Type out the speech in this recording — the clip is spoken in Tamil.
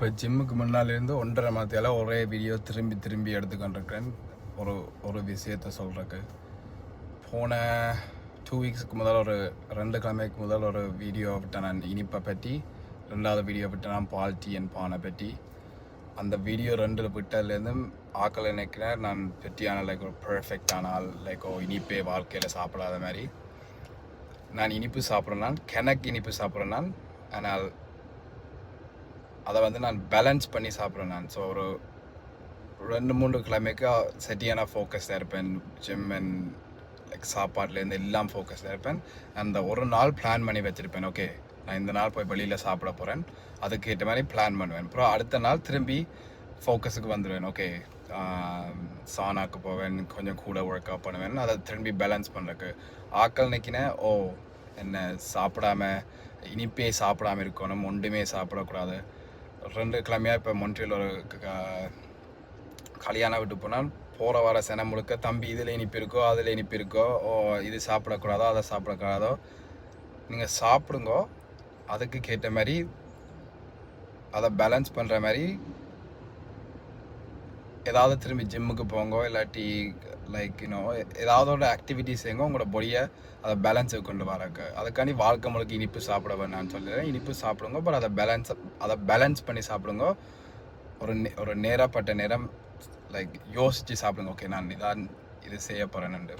இப்போ ஜிம்முக்கு முன்னாலேருந்து 1.5 மாதத்தால் ஒரே வீடியோ திரும்பி எடுத்துக்கொண்டிருக்கிறேன். ஒரு விஷயத்த சொல்கிறக்கு போன 2 வீக்ஸுக்கு முதல் ஒரு 2 கிழமைக்கு முதல் ஒரு வீடியோ விட்டேன் நான் இனிப்பை பற்றி. 2வது வீடியோ விட்டேன் நான் பால் டீ அண்ட் பானை பற்றி. அந்த வீடியோ 2 விட்டதுலேருந்து ஆக்கள் நினைக்கிறேன் நான் பெட்டியான லைக் ஒரு பர்ஃபெக்டான ஆள், லைக் இனிப்பே வாழ்க்கையில் சாப்பிடாத மாதிரி. நான் இனிப்பு சாப்பிட்றேன், நான் கணக்கு இனிப்பு சாப்பிட்றேன் நான். ஆனால் அதை நான் பேலன்ஸ் பண்ணி சாப்பிட்றேன் நான். ஸோ ஒரு 2-3 கிழமைக்கு சரியான ஃபோக்கஸ்டாக இருப்பேன். ஜிம் அண்ட் லைக் சாப்பாட்லேருந்து எல்லாம் ஃபோக்கஸ்டாக இருப்பேன். அந்த ஒரு நாள் பிளான் பண்ணி வச்சுருப்பேன். ஓகே, நான் இந்த நாள் போய் வெளியில் சாப்பிட போகிறேன், அதுக்கேற்ற மாதிரி பிளான் பண்ணுவேன். அப்புறம் அடுத்த நாள் திரும்பி ஃபோக்கஸுக்கு வந்துடுவேன். ஓகே, சானாக்கு போவேன், கொஞ்சம் கூட ஒர்க் அவுட் பண்ணுவேன், அதை திரும்பி பேலன்ஸ் பண்ணுறக்கு. ஆக்கள் நிற்கினேன், என்ன சாப்பிடாம இனிப்பே சாப்பிடாம இருக்கணும், ஒன்றுமே சாப்பிடக்கூடாது. 2 கிழமையாக இப்போ மொன்ட்ரியல் ஒரு கல்யாணம் விட்டு போனால் போகிற வர செனை முழுக்க தம்பி இதில் இனிப்பு இருக்கோ அதில் இனிப்பு இருக்கோ, இது சாப்பிடக்கூடாதோ அதை சாப்பிடக்கூடாதோ, நீங்கள் சாப்பிடுங்கோ, அதுக்கு கேட்ட மாதிரி அதை பேலன்ஸ் பண்ணுற மாதிரி ஏதாவது திரும்பி ஜிம்முக்கு போங்க, இல்லாட்டி லைக் ஏதாவது ஒரு ஆக்டிவிட்டி செய்யுங்க உங்களோட பொடியை அதை பேலன்ஸுக்கு கொண்டு வரக்கு. அதுக்காண்டி வாழ்க்கை முழுக்க இனிப்பு சாப்பிட வேணான்னு சொல்லிடுறேன். இனிப்பு சாப்பிடுங்க, பட் அதை பேலன்ஸ் பண்ணி சாப்பிடுங்க. ஒரு நேரப்பட்ட நேரம் லைக் யோசித்து சாப்பிடுங்க. ஓகே, நான் இது செய்ய போகிறேன்னு.